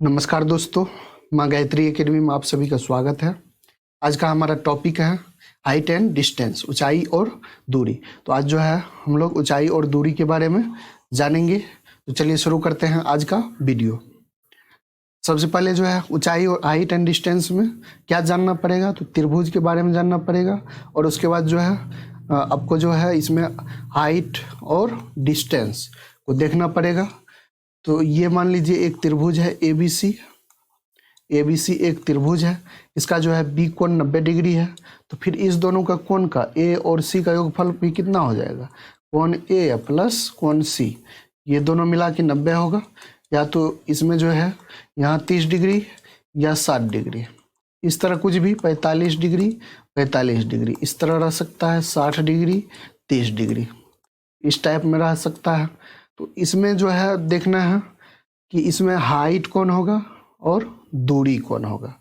नमस्कार दोस्तों, माँ गायत्री एकेडमी में आप सभी का स्वागत है। आज का हमारा टॉपिक है हाइट एंड डिस्टेंस, ऊंचाई और दूरी। तो आज जो है हम लोग ऊंचाई और दूरी के बारे में जानेंगे। तो चलिए शुरू करते हैं आज का वीडियो। सबसे पहले जो है ऊंचाई और हाइट एंड डिस्टेंस में क्या जानना पड़ेगा, तो त्रिभुज के बारे में जानना पड़ेगा। और उसके बाद जो है आपको जो है इसमें हाइट और डिस्टेंस को देखना पड़ेगा। तो ये मान लीजिए एक त्रिभुज है ABC एक त्रिभुज है। इसका जो है बी कोण 90 डिग्री है। तो फिर इस दोनों का कोण का A और C का योगफल भी कितना हो जाएगा, कोण A प्लस कोण C, ये दोनों मिला के 90 होगा। या तो इसमें जो है यहाँ 30 डिग्री या 60 डिग्री, इस तरह कुछ भी 45 डिग्री 45 डिग्री इस तरह रह सकता है, 60 डिग्री 30 डिग्री इस टाइप में रह सकता है। तो इसमें जो है देखना है कि इसमें हाइट कौन होगा और दूरी कौन होगा।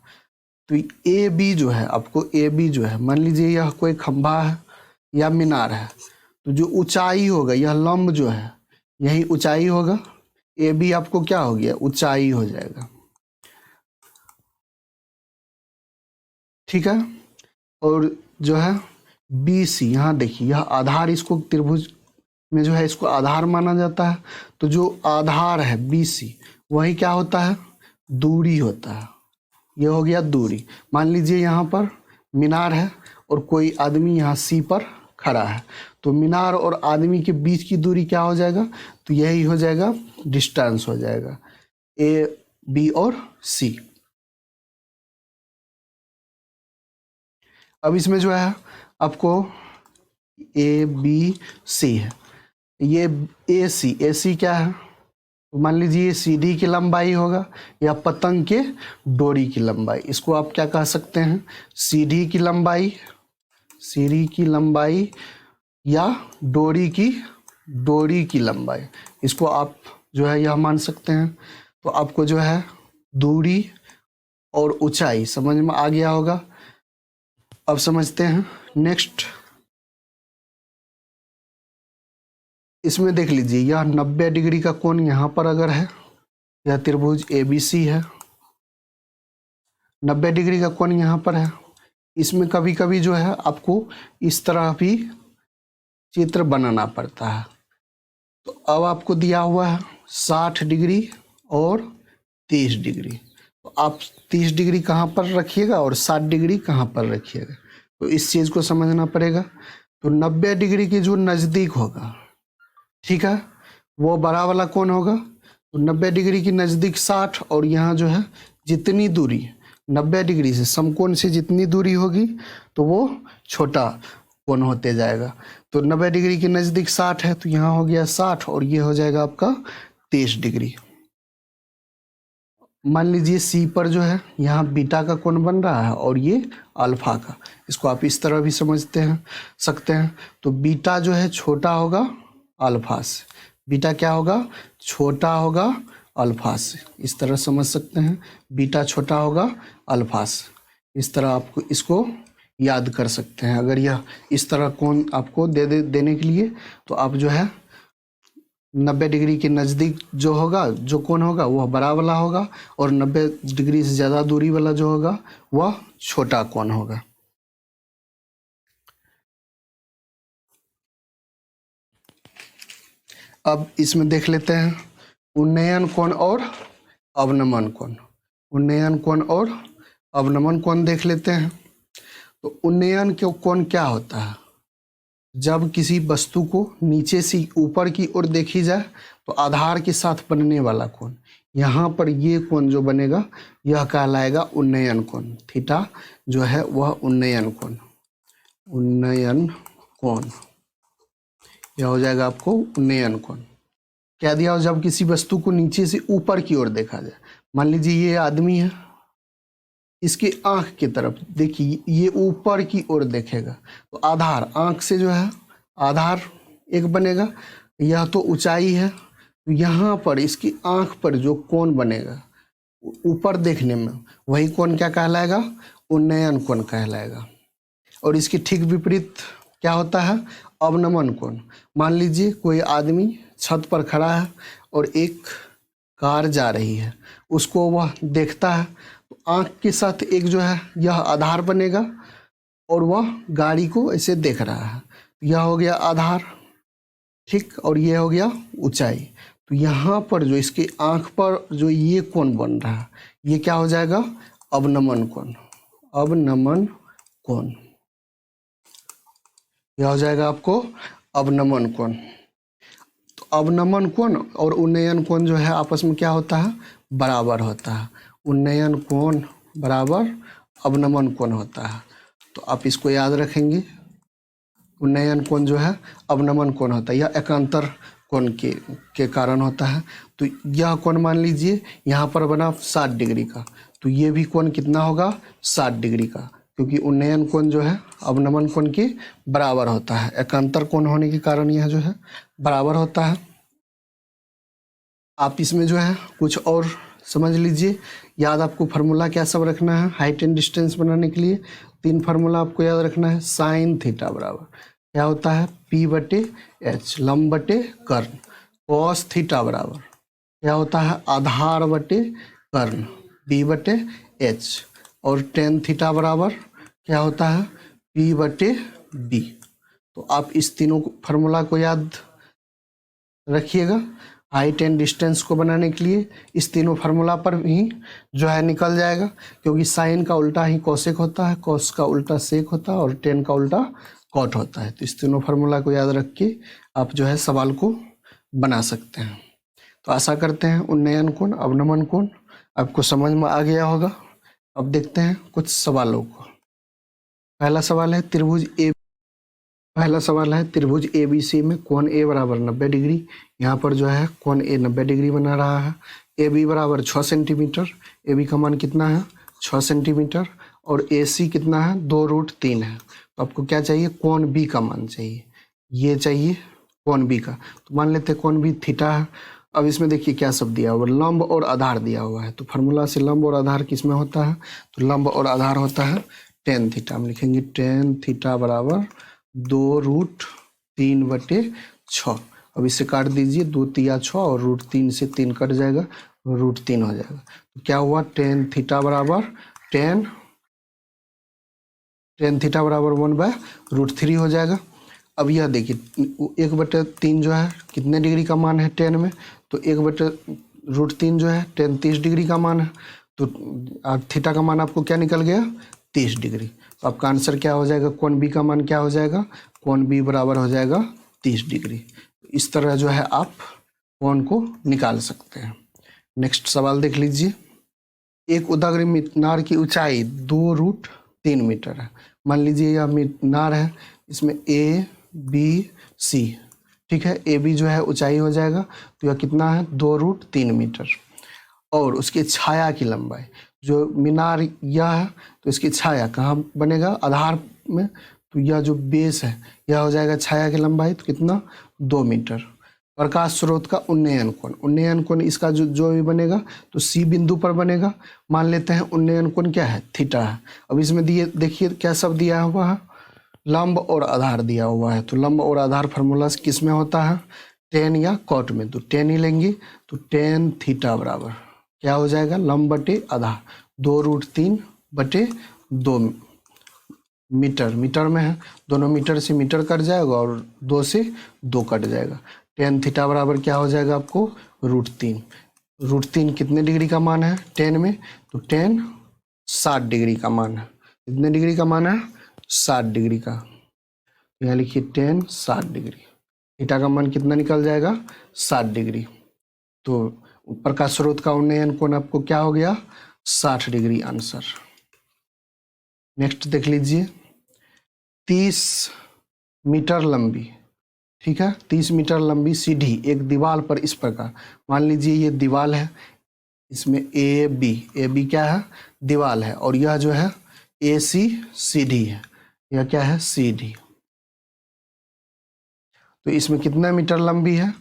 तो ए बी जो है, आपको ए बी जो है, मान लीजिए यह कोई खंभा है या मीनार है, तो जो ऊंचाई होगा, यह लंब जो है यही ऊंचाई होगा। ए बी आपको क्या हो गया, ऊंचाई हो जाएगा, ठीक है। और जो है बी सी, यहाँ देखिए यह आधार, इसको त्रिभुज में जो है इसको आधार माना जाता है। तो जो आधार है BC वही क्या होता है, दूरी होता है। यह हो गया दूरी। मान लीजिए यहाँ पर मीनार है और कोई आदमी यहाँ C पर खड़ा है, तो मीनार और आदमी के बीच की दूरी क्या हो जाएगा, तो यही हो जाएगा डिस्टेंस हो जाएगा, A B और C। अब इसमें जो है आपको ABC है, ये AC क्या है, तो मान लीजिए सीढ़ी की लंबाई होगा या पतंग के डोरी की लंबाई। इसको आप क्या कह सकते हैं, सीढ़ी की लंबाई या डोरी की लंबाई, इसको आप जो है यह मान सकते हैं। तो आपको जो है दूरी और ऊंचाई समझ में आ गया होगा। अब समझते हैं नेक्स्ट। इसमें देख लीजिए यह 90 डिग्री का कोण यहाँ पर अगर है, यह त्रिभुज ABC है, 90 डिग्री का कोण यहाँ पर है। इसमें कभी कभी जो है आपको इस तरह भी चित्र बनाना पड़ता है। तो अब आपको दिया हुआ है 60 डिग्री और 30 डिग्री, तो आप 30 डिग्री कहाँ पर रखिएगा और 60 डिग्री कहाँ पर रखिएगा, तो इस चीज़ को समझना पड़ेगा। तो 90 डिग्री के जो नज़दीक होगा, ठीक है, वो बड़ा वाला कौन होगा, तो 90 डिग्री की नज़दीक 60, और यहाँ जो है जितनी दूरी 90 डिग्री से समकोण से जितनी दूरी होगी तो वो छोटा कोण होते जाएगा। तो 90 डिग्री के नज़दीक 60 है, तो यहाँ हो गया 60 और ये हो जाएगा आपका 30 डिग्री। मान लीजिए C पर जो है यहाँ बीटा का कोण बन रहा है और ये अल्फा का, इसको आप इस तरह भी सकते हैं। तो बीटा जो है छोटा होगा अल्फा से, बीटा क्या होगा, छोटा होगा अल्फा से, इस तरह समझ सकते हैं, बीटा छोटा होगा अल्फा से। इस तरह आपको इसको याद कर सकते हैं। अगर यह इस तरह कोण आपको देने के लिए, तो आप जो है 90 डिग्री के नज़दीक जो होगा, जो कोण होगा वह बड़ा वाला होगा, और 90 डिग्री से ज़्यादा दूरी वाला जो होगा वह छोटा कोण होगा। अब इसमें देख लेते हैं उन्नयन कोण और अवनमन कोण। उन्नयन कोण और अवनमन कोण देख लेते हैं। तो उन्नयन के कोण क्या होता है, जब किसी वस्तु को नीचे से ऊपर की ओर देखी जाए तो आधार के साथ बनने वाला कोण, यहाँ पर ये कोण जो बनेगा यह कहलाएगा उन्नयन कोण। थीटा जो है वह उन्नयन कोण यह हो जाएगा आपको उन्नयन कोण। क्या दिया हो, जब किसी वस्तु को नीचे से ऊपर की ओर देखा जाए, मान लीजिए ये आदमी है, इसके आंख की तरफ देखिए, ये ऊपर की ओर देखेगा, तो आधार आंख से जो है आधार एक बनेगा। यह तो ऊंचाई है, तो यहाँ पर इसकी आंख पर जो कोण बनेगा ऊपर देखने में, वही कोण क्या कहलाएगा, उन्नयन कोण कहलाएगा। और इसके ठीक विपरीत क्या होता है, अवनमन कोण। मान लीजिए कोई आदमी छत पर खड़ा है और एक कार जा रही है, उसको वह देखता है, तो आँख के साथ एक जो है यह आधार बनेगा और वह गाड़ी को ऐसे देख रहा है। यह हो गया आधार, ठीक, और ये हो गया ऊंचाई। तो यहाँ पर जो इसके आँख पर जो ये कोण बन रहा है, ये क्या हो जाएगा, अवनमन कोण। अवनमन कोण, यह हो जाएगा आपको अवनमन कोण। तो अवनमन कोण और उन्नयन कोण जो है आपस में क्या होता है, बराबर होता है। उन्नयन कोण बराबर अवनमन कोण होता है। तो आप इसको याद रखेंगे, उन्नयन कोण जो है अवनमन कोण होता है, यह एकांतर कोण के कारण होता है। तो यह कोण मान लीजिए यहाँ पर बना 60 डिग्री का, तो ये भी कोण कितना होगा, 60 डिग्री का, क्योंकि उन्नयन कोण जो है अवनमन कोण के बराबर होता है। एकांतर कोण होने के कारण यह जो है बराबर होता है। आप इसमें जो है कुछ और समझ लीजिए। याद आपको फार्मूला क्या सब रखना है हाइट एंड डिस्टेंस बनाने के लिए, 3 फार्मूला आपको याद रखना है। साइन थीटा बराबर क्या होता है, P/H, लंब बटे कर्ण। कॉस थीटा बराबर क्या होता है, आधार बटे कर्ण, B/H। और टेन थीटा बराबर क्या होता है, P/B। तो आप इस तीनों फार्मूला को याद रखिएगा। हाइट एंड डिस्टेंस को बनाने के लिए इस तीनों फार्मूला पर ही जो है निकल जाएगा, क्योंकि साइन का उल्टा ही कोसेक होता है, कॉस का उल्टा सेक होता है और टेन का उल्टा कॉट होता है। तो इस तीनों फार्मूला को याद रख के आप जो है सवाल को बना सकते हैं। तो आशा करते हैं उन्नयन कोण अवनमन कोण आपको समझ में आ गया होगा। अब देखते हैं कुछ सवालों को। पहला सवाल है त्रिभुज ABC में कोण A बराबर 90 डिग्री। यहाँ पर जो है कोण A 90 डिग्री बना रहा है। AB बराबर 6 सेंटीमीटर, AB का मान कितना है, 6 सेंटीमीटर, और AC कितना है, 2√3 है। तो आपको क्या चाहिए, कोण B का मान चाहिए, ये चाहिए कोण B का। तो मान लेते हैं कोण B थीटा है। अब इसमें देखिए क्या सब दिया हुआ, लंब और आधार दिया हुआ है। तो फार्मूला से लंब और आधार किस में होता है, तो लंब और आधार होता है टेन थीटा। हम लिखेंगे टेन थीटा बराबर 2√3/6। अब इसे काट दीजिए, 2 तिया 6 और √3 से 3 कट जाएगा, √3 हो जाएगा। तो क्या हुआ, टेन थीटा बराबर 1/√3 हो जाएगा। अब यह देखिए 1/3 जो है कितने डिग्री का मान है 10 में, तो 1/√3 जो है 10 30 डिग्री का मान है। तो थीटा का मान आपको क्या निकल गया, 30 डिग्री। तो आपका आंसर क्या हो जाएगा, कोण B का मान क्या हो जाएगा, कोण B बराबर हो जाएगा 30 डिग्री। इस तरह जो है आप कोण को निकाल सकते हैं। नेक्स्ट सवाल देख लीजिए। एक उदाग्र मीनार की ऊंचाई 2√3 मीटर है। मान लीजिए यह मीनार है, इसमें ABC, ठीक है, AB जो है ऊंचाई हो जाएगा, तो यह कितना है, 2√3 मीटर। और उसकी छाया की लंबाई, जो मीनार यह है तो इसकी छाया कहाँ बनेगा, आधार में। तो यह जो बेस है यह हो जाएगा छाया की लंबाई, तो कितना, 2 मीटर। प्रकाश स्रोत का उन्नयन कोण इसका जो भी बनेगा तो C बिंदु पर बनेगा। मान लेते हैं उन्नयन कोण क्या है, थीटा है। अब इसमें देखिए क्या सब दिया हुआ है, लंब और आधार दिया हुआ है। तो लंब और आधार फार्मूला किस में होता है, टेन या कॉट में, तो टेन ही लेंगे। तो टेन थीटा बराबर क्या हो जाएगा, लंब बटे आधार 2√3/2 मीटर। मीटर में है, दोनों मीटर से मीटर कट जाएगा और 2 से 2 कट जाएगा। टेन थीटा बराबर क्या हो जाएगा आपको, √3। √3 कितने डिग्री का मान है 10 में, तो 10 60 डिग्री का मान है। कितने डिग्री का मान है, 60 डिग्री का। यहाँ लिखिए 10 60 डिग्री। थीटा का मान कितना निकल जाएगा, 60 डिग्री। तो प्रकाश स्रोत का उन्नयन कोण आपको क्या हो गया, 60 डिग्री आंसर। नेक्स्ट देख लीजिए। 30 मीटर लंबी, ठीक है, 30 मीटर लंबी सीढ़ी एक दीवार पर इस प्रकार, मान लीजिए ये दीवार है, इसमें AB क्या है, दीवार है, और यह जो है AC सीढ़ी है, यह क्या है, सीढ़ी। तो इसमें कितना मीटर लंबी है,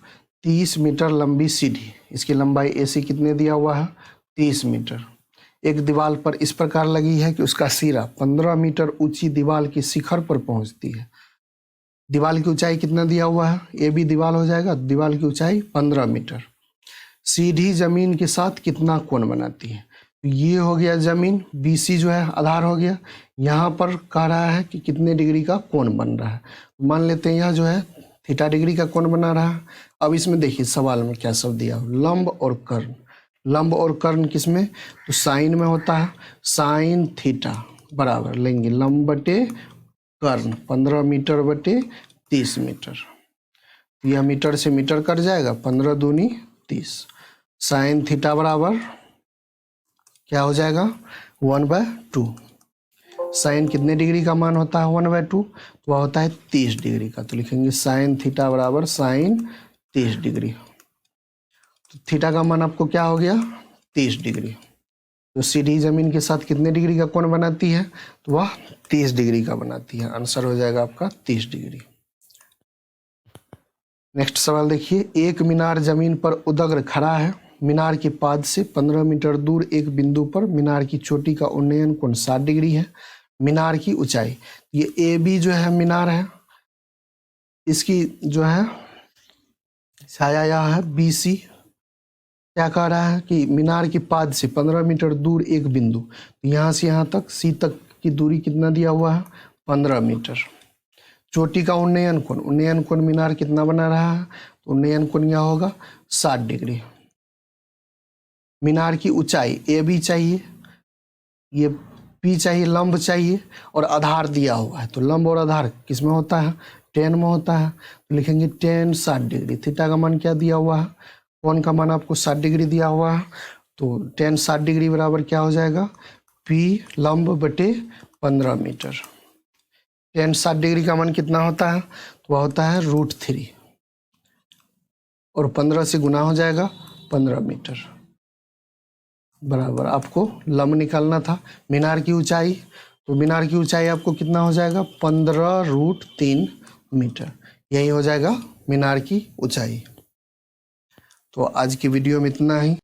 30 मीटर लंबी सीढ़ी। इसकी लंबाई AC कितने दिया हुआ है, 30 मीटर। एक दीवार पर इस प्रकार लगी है कि उसका सिरा 15 मीटर ऊंची दीवार की शिखर पर पहुंचती है। दीवार की ऊंचाई कितना दिया हुआ है, AB दीवार हो जाएगा, दीवार की ऊंचाई 15 मीटर। सीधी जमीन के साथ कितना कोण बनाती है। तो ये हो गया जमीन, BC जो है आधार हो गया। यहाँ पर कह रहा है कि कितने डिग्री का कोण बन रहा है। मान लेते हैं यह जो है थीटा डिग्री का कोण बना रहा है। अब इसमें देखिए सवाल में क्या सब दिया, लंब और कर्ण। लंब और कर्ण किसमें, तो साइन में होता है। साइन थीटा बराबर लेंगे लंब बटे कर्ण 15 मीटर बटे 30 मीटर। यह मीटर से मीटर कट जाएगा, 15 दूनी 30। साइन थीटा बराबर क्या हो जाएगा 1/2। साइन कितने डिग्री का मान होता है 1/2, तो वह होता है 30 डिग्री का। तो लिखेंगे साइन थीटा बराबर साइन 30 डिग्री। तो थीटा का मान आपको क्या हो गया 30 डिग्री। तो सीधी जमीन के साथ कितने डिग्री का कोण बनाती है, तो वह 30 डिग्री का बनाती है। आंसर हो जाएगा आपका 30 डिग्री। नेक्स्ट सवाल देखिए, एक मीनार जमीन पर उदग्र खड़ा है। मीनार के पाद से 15 मीटर दूर एक बिंदु पर मीनार की चोटी का उन्नयन कोण 60 डिग्री है। मीनार की ऊंचाई, ये AB जो है मीनार है, इसकी जो है छाया यह है BC। क्या कह रहा है कि मीनार के पाद से 15 मीटर दूर एक बिंदु, तो यहाँ से यहाँ तक C तक की दूरी कितना दिया हुआ है 15 मीटर। चोटी का उन्नयन कोण मीनार कितना बना रहा है, तो उन्नयन कोण यह होगा 60 डिग्री। मीनार की ऊंचाई AB चाहिए, ये P चाहिए, लंब चाहिए और आधार दिया हुआ है। तो लंब और आधार किस में होता है 10 में होता है। तो लिखेंगे 10 60 डिग्री। थीटा का मान क्या दिया हुआ है, कोण का मान आपको 60 डिग्री दिया हुआ है। तो 10 60 डिग्री बराबर क्या हो जाएगा P लंब बटे 15 मीटर। 10 60 डिग्री का मान कितना होता है, तो वह होता है √3 और 15 से गुना हो जाएगा 15 मीटर बराबर। आपको लंब निकालना था मीनार की ऊंचाई, तो मीनार की ऊंचाई आपको कितना हो जाएगा 15√3 मीटर। यही हो जाएगा मीनार की ऊंचाई। तो आज की वीडियो में इतना ही।